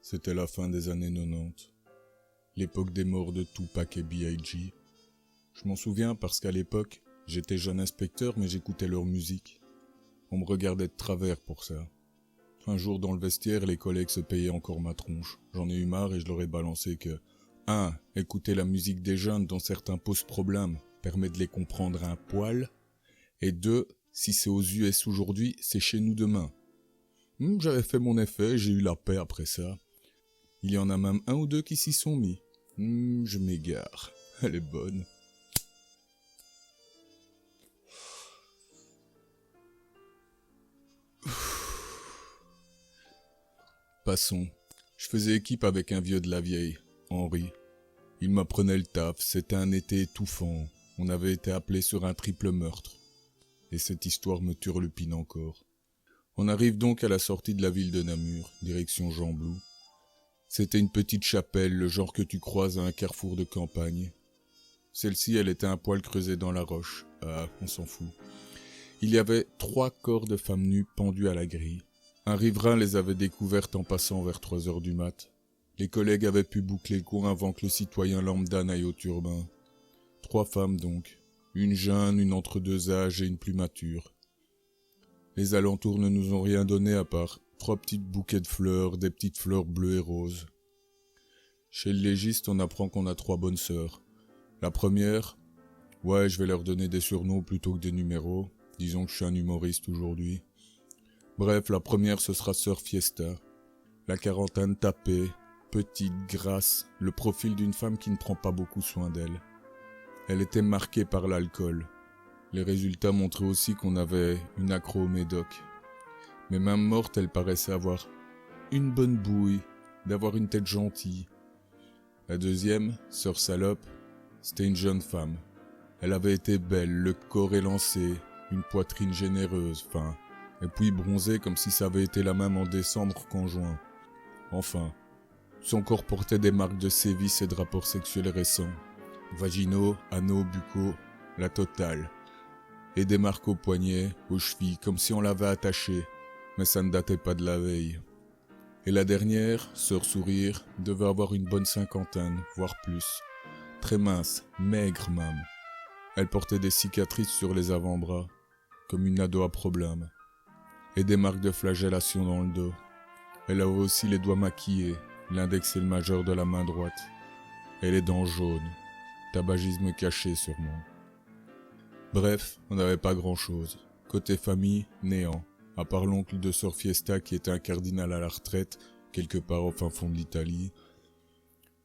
C'était la fin des années 90. L'époque des morts de Tupac et B.I.G. Je m'en souviens parce qu'à l'époque, j'étais jeune inspecteur mais j'écoutais leur musique. On me regardait de travers pour ça. Un jour dans le vestiaire, les collègues se payaient encore ma tronche. J'en ai eu marre et je leur ai balancé que 1. Écouter la musique des jeunes dont certains posent problème permet de les comprendre un poil. Et 2. Si c'est aux US aujourd'hui, c'est chez nous demain. J'avais fait mon effet, j'ai eu la paix après ça. Il y en a même un ou deux qui s'y sont mis. Je m'égare. Elle est bonne. Passons. Je faisais équipe avec un vieux de la vieille, Henri. Il m'apprenait le taf, c'était un été étouffant. On avait été appelé sur un triple meurtre. Et cette histoire me turlupine encore. On arrive donc à la sortie de la ville de Namur, direction Jean-Blou. C'était une petite chapelle, le genre que tu croises à un carrefour de campagne. Celle-ci, elle était un poil creusée dans la roche. Ah, on s'en fout. Il y avait 3 corps de femmes nues pendues à la grille. Un riverain les avait découvertes en passant vers 3 heures du mat. Les collègues avaient pu boucler le coin avant que le citoyen lambda n'aille au turbin. 3 femmes donc. Une jeune, une entre deux âges et une plus mature. Les alentours ne nous ont rien donné à part 3 petits bouquets de fleurs, des petites fleurs bleues et roses. Chez le légiste, on apprend qu'on a 3 bonnes sœurs. La première, ouais, je vais leur donner des surnoms plutôt que des numéros. Disons que je suis un humoriste aujourd'hui. Bref, la première, ce sera Sœur Fiesta. La quarantaine tapée, petite, grasse, le profil d'une femme qui ne prend pas beaucoup soin d'elle. Elle était marquée par l'alcool. Les résultats montraient aussi qu'on avait une accro au médoc. Mais même morte, elle paraissait avoir une bonne bouille, d'avoir une tête gentille. La deuxième, Sœur Salope, c'était une jeune femme. Elle avait été belle, le corps élancé, une poitrine généreuse, et puis bronzée comme si ça avait été la même en décembre qu'en juin. Enfin, son corps portait des marques de sévices et de rapports sexuels récents. Vaginaux, anaux, buccaux, la totale. Et des marques aux poignets, aux chevilles, comme si on l'avait attachée, mais ça ne datait pas de la veille. Et la dernière, Sœur Sourire, devait avoir une bonne 50aine, voire plus. Très mince, maigre même. Elle portait des cicatrices sur les avant-bras, comme une ado à problème, et des marques de flagellation dans le dos. Elle avait aussi les doigts maquillés, l'index et le majeur de la main droite, et les dents jaunes, tabagisme caché sûrement. Bref, on n'avait pas grand-chose. Côté famille, néant, à part l'oncle de Sœur Fiesta qui était un cardinal à la retraite, quelque part au fin fond de l'Italie.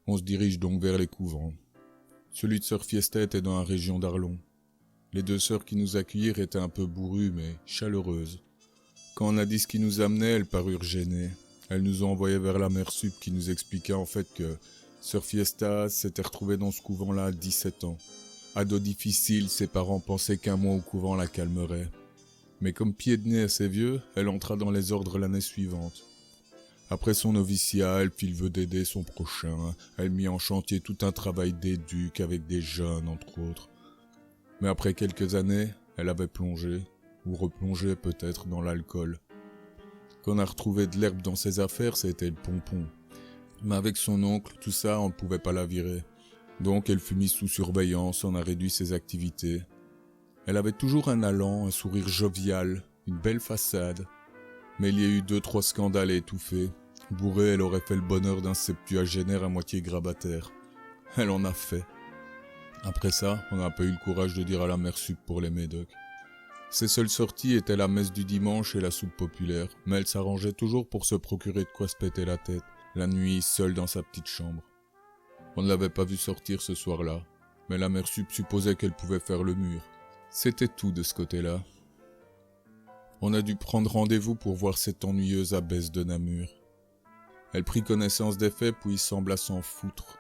On se dirige donc vers les couvents. Celui de Sœur Fiesta était dans la région d'Arlon. Les 2 sœurs qui nous accueillirent étaient un peu bourrues mais chaleureuses. Quand on a dit ce qui nous amenait, elles parurent gênées. Elles nous ont envoyés vers la mère sup qui nous expliqua en fait que Sœur Fiesta s'était retrouvée dans ce couvent-là à 17 ans. Ado difficile, ses parents pensaient qu'un mois au couvent la calmerait. Mais comme pied de nez assez vieux, elle entra dans les ordres l'année suivante. Après son noviciat, elle fit le vœu d'aider son prochain. Elle mit en chantier tout un travail d'éduc avec des jeunes, entre autres. Mais après quelques années, elle avait plongé, ou replongé peut-être dans l'alcool. Quand on a retrouvé de l'herbe dans ses affaires, c'était le pompon. Mais avec son oncle, tout ça, on ne pouvait pas la virer. Donc elle fut mise sous surveillance, on a réduit ses activités. Elle avait toujours un allant, un sourire jovial, une belle façade. Mais il y a eu 2-3 scandales à étouffer. Bourrée, elle aurait fait le bonheur d'un septuagénaire à moitié grabataire. Elle en a fait. Après ça, on n'a pas eu le courage de dire à la mère sup pour les médocs. Ses seules sorties étaient la messe du dimanche et la soupe populaire, mais elle s'arrangeait toujours pour se procurer de quoi se péter la tête, la nuit, seule dans sa petite chambre. On ne l'avait pas vue sortir ce soir-là, mais la mère sup supposait qu'elle pouvait faire le mur. C'était tout de ce côté-là. On a dû prendre rendez-vous pour voir cette ennuyeuse abbesse de Namur. Elle prit connaissance des faits puis sembla s'en foutre.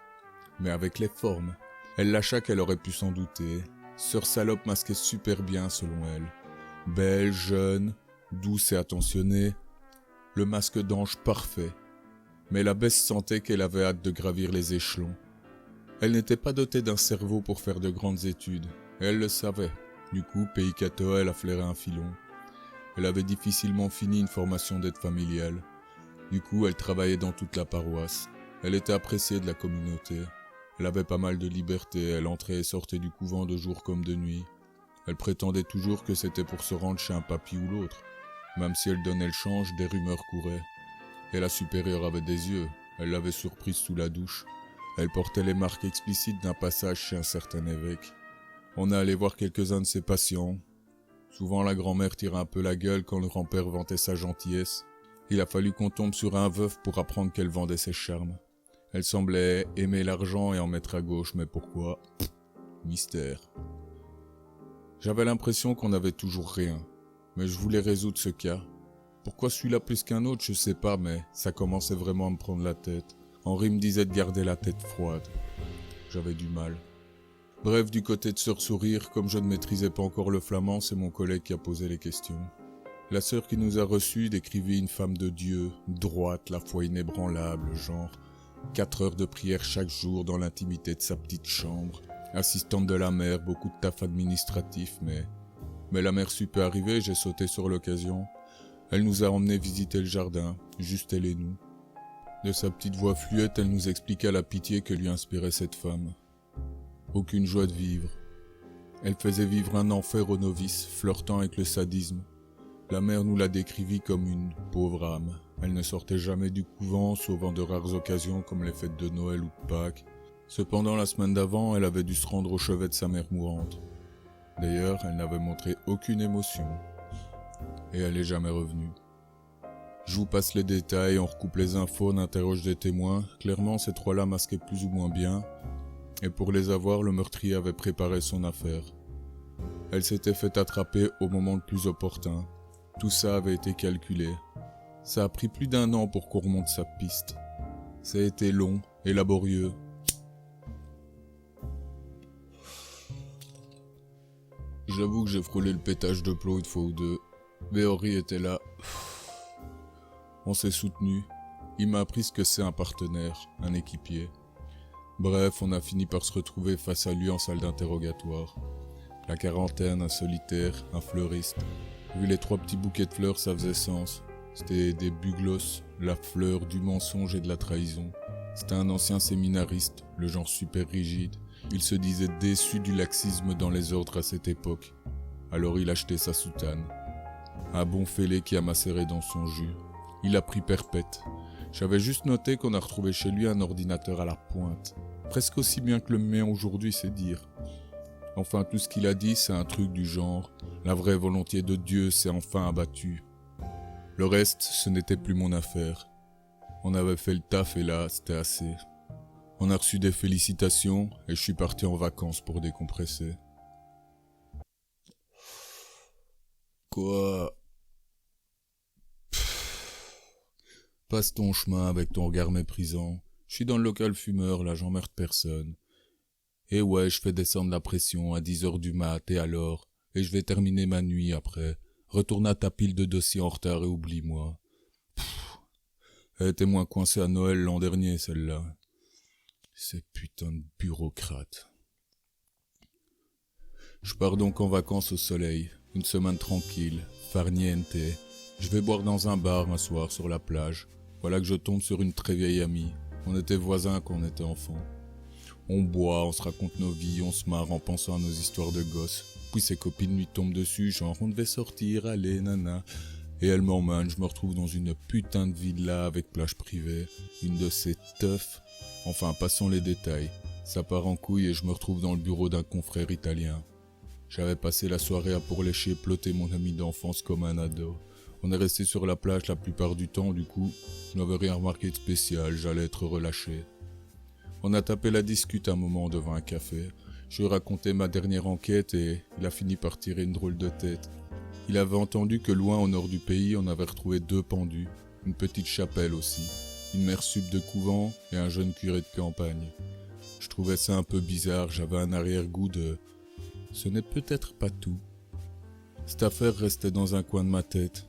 Mais avec les formes. Elle lâcha qu'elle aurait pu s'en douter. Sœur Salope masquait super bien selon elle. Belle, jeune, douce et attentionnée. Le masque d'ange parfait. Mais l'abbesse sentait qu'elle avait hâte de gravir les échelons. Elle n'était pas dotée d'un cerveau pour faire de grandes études. Et elle le savait. Du coup, pays Cato, elle a flairé un filon. Elle avait difficilement fini une formation d'aide familiale. Du coup, elle travaillait dans toute la paroisse. Elle était appréciée de la communauté. Elle avait pas mal de liberté, elle entrait et sortait du couvent de jour comme de nuit. Elle prétendait toujours que c'était pour se rendre chez un papy ou l'autre. Même si elle donnait le change, des rumeurs couraient. Et la supérieure avait des yeux, elle l'avait surprise sous la douche. Elle portait les marques explicites d'un passage chez un certain évêque. On est allé voir quelques-uns de ses patients. Souvent la grand-mère tirait un peu la gueule quand le grand-père vantait sa gentillesse. Il a fallu qu'on tombe sur un veuf pour apprendre qu'elle vendait ses charmes. Elle semblait aimer l'argent et en mettre à gauche, mais pourquoi ? Mystère. J'avais l'impression qu'on avait toujours rien, mais je voulais résoudre ce cas. Pourquoi celui-là plus qu'un autre, je sais pas, mais ça commençait vraiment à me prendre la tête. Henri me disait de garder la tête froide. J'avais du mal. Bref, du côté de Sœur Sourire, comme je ne maîtrisais pas encore le flamand, c'est mon collègue qui a posé les questions. La sœur qui nous a reçus décrivait une femme de Dieu, droite, la foi inébranlable, genre 4 heures de prière chaque jour dans l'intimité de sa petite chambre, assistante de la mère, beaucoup de taf administratif, mais la mère sup est arrivée, j'ai sauté sur l'occasion. Elle nous a emmenés visiter le jardin, juste elle et nous. De sa petite voix fluette, elle nous expliqua la pitié que lui inspirait cette femme. Aucune joie de vivre. Elle faisait vivre un enfer aux novices, flirtant avec le sadisme. La mère nous la décrivit comme une pauvre âme. Elle ne sortait jamais du couvent, sauf en de rares occasions comme les fêtes de Noël ou de Pâques. Cependant, la semaine d'avant, elle avait dû se rendre au chevet de sa mère mourante. D'ailleurs, elle n'avait montré aucune émotion. Et elle n'est jamais revenue. Je vous passe les détails, on recoupe les infos, on interroge des témoins. Clairement, ces 3-là masquaient plus ou moins bien. Et pour les avoir, le meurtrier avait préparé son affaire. Elle s'était fait attraper au moment le plus opportun. Tout ça avait été calculé. Ça a pris plus d'1 an pour qu'on remonte sa piste. Ça a été long et laborieux. J'avoue que j'ai frôlé le pétage de plomb une fois ou deux. Mais Henri était là. On s'est soutenu. Il m'a appris ce que c'est un partenaire, un équipier. Bref, on a fini par se retrouver face à lui en salle d'interrogatoire. La quarantaine, un solitaire, un fleuriste. Vu les 3 petits bouquets de fleurs, ça faisait sens. C'était des buglos, la fleur du mensonge et de la trahison. C'était un ancien séminariste, le genre super rigide. Il se disait déçu du laxisme dans les ordres à cette époque. Alors il achetait sa soutane. Un bon fêlé qui a macéré dans son jus. Il a pris perpète. J'avais juste noté qu'on a retrouvé chez lui un ordinateur à la pointe. Presque aussi bien que le mien aujourd'hui, c'est dire. Enfin, tout ce qu'il a dit, c'est un truc du genre « La vraie volonté de Dieu s'est enfin abattue ». Le reste, ce n'était plus mon affaire. On avait fait le taf et là, c'était assez. On a reçu des félicitations et je suis parti en vacances pour décompresser. Quoi ? Passe ton chemin avec ton regard méprisant. Je suis dans le local fumeur, là j'emmerde personne. Et ouais, je fais descendre la pression à 10h du mat, et alors ? Et je vais terminer ma nuit après. Retourne à ta pile de dossiers en retard et oublie-moi. Elle était moins coincée à Noël l'an dernier, celle-là. Ces putains de bureaucrates. Je pars donc en vacances au soleil. Une semaine tranquille, farniente. Je vais boire dans un bar un soir sur la plage. Voilà que je tombe sur une très vieille amie. On était voisins quand on était enfants. On boit, on se raconte nos vies, on se marre en pensant à nos histoires de gosses. Puis ses copines lui tombent dessus, genre on devait sortir, allez, nana. Et elle m'emmène, je me retrouve dans une putain de villa avec plage privée. Une de ces teufs. Enfin, passons les détails. Ça part en couille et je me retrouve dans le bureau d'un confrère italien. J'avais passé la soirée à pourlécher, plotter mon ami d'enfance comme un ado. On est resté sur la plage la plupart du temps, du coup, je n'avais rien remarqué de spécial, j'allais être relâché. On a tapé la discute un moment devant un café. Je lui ai raconté ma dernière enquête et il a fini par tirer une drôle de tête. Il avait entendu que loin au nord du pays, on avait retrouvé 2 pendus, une petite chapelle aussi, une mère sup de couvent et un jeune curé de campagne. Je trouvais ça un peu bizarre, j'avais un arrière-goût de... Ce n'est peut-être pas tout. Cette affaire restait dans un coin de ma tête.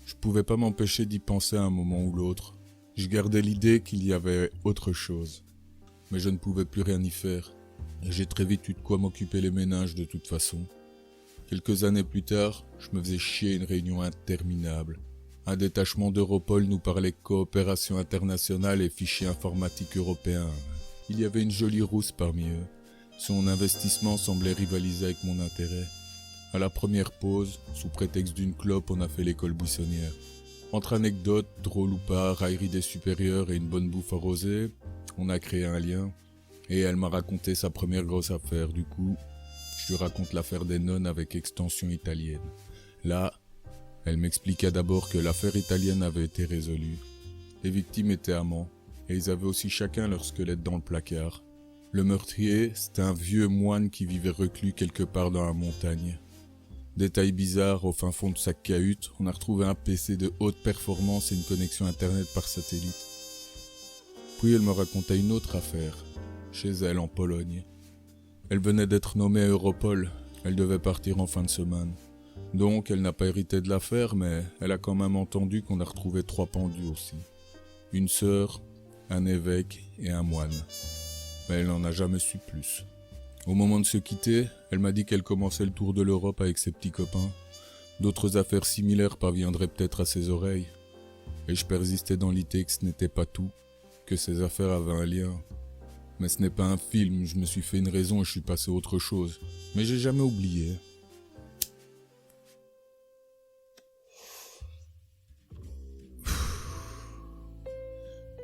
Je pouvais pas m'empêcher d'y penser à un moment ou l'autre. Je gardais l'idée qu'il y avait autre chose. Mais je ne pouvais plus rien y faire. J'ai très vite eu de quoi m'occuper les méninges de toute façon. Quelques années plus tard, je me faisais chier une réunion interminable. Un détachement d'Europol nous parlait coopération internationale et fichiers informatiques européens. Il y avait une jolie rousse parmi eux. Son investissement semblait rivaliser avec mon intérêt. À la première pause, sous prétexte d'une clope, on a fait l'école buissonnière. Entre anecdotes, drôles ou pas, railleries des supérieurs et une bonne bouffe arrosée, on a créé un lien. Et elle m'a raconté sa première grosse affaire. Du coup, je lui raconte l'affaire des nonnes avec extension italienne. Là, elle m'expliqua d'abord que l'affaire italienne avait été résolue. Les victimes étaient amants, et ils avaient aussi chacun leur squelette dans le placard. Le meurtrier, c'était un vieux moine qui vivait reclus quelque part dans la montagne. Détail bizarre, au fin fond de sa cahute, on a retrouvé un PC de haute performance et une connexion internet par satellite. Puis elle me raconta une autre affaire, chez elle en Pologne. Elle venait d'être nommée à Europol, elle devait partir en fin de semaine. Donc elle n'a pas hérité de l'affaire, mais elle a quand même entendu qu'on a retrouvé 3 pendus aussi. Une sœur, un évêque et un moine. Mais elle n'en a jamais su plus. Au moment de se quitter, elle m'a dit qu'elle commençait le tour de l'Europe avec ses petits copains. D'autres affaires similaires parviendraient peut-être à ses oreilles. Et je persistais dans l'idée que ce n'était pas tout, que ces affaires avaient un lien. Mais ce n'est pas un film, je me suis fait une raison et je suis passé à autre chose. Mais j'ai jamais oublié.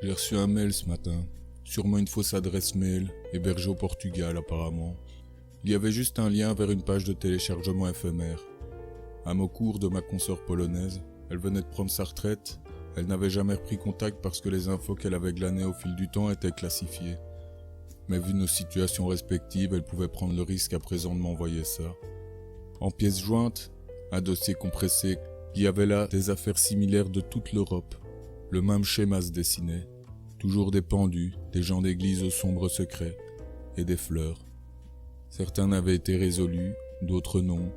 J'ai reçu un mail ce matin. Sûrement une fausse adresse mail, hébergée au Portugal apparemment. Il y avait juste un lien vers une page de téléchargement éphémère. À mon cours de ma consoeur polonaise, elle venait de prendre sa retraite. Elle n'avait jamais repris contact parce que les infos qu'elle avait glanées au fil du temps étaient classifiées. Mais vu nos situations respectives, elle pouvait prendre le risque à présent de m'envoyer ça. En pièces jointes, un dossier compressé. Il y avait là des affaires similaires de toute l'Europe. Le même schéma se dessinait. Toujours des pendus, des gens d'église aux sombres secrets, et des fleurs. Certains avaient été résolus, d'autres non.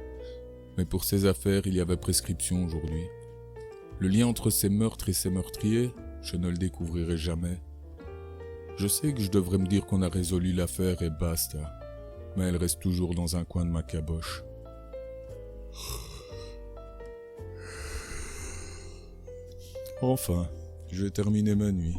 Mais pour ces affaires, il y avait prescription aujourd'hui. Le lien entre ces meurtres et ces meurtriers, je ne le découvrirai jamais. Je sais que je devrais me dire qu'on a résolu l'affaire et basta. Mais elle reste toujours dans un coin de ma caboche. Enfin, je vais terminer ma nuit.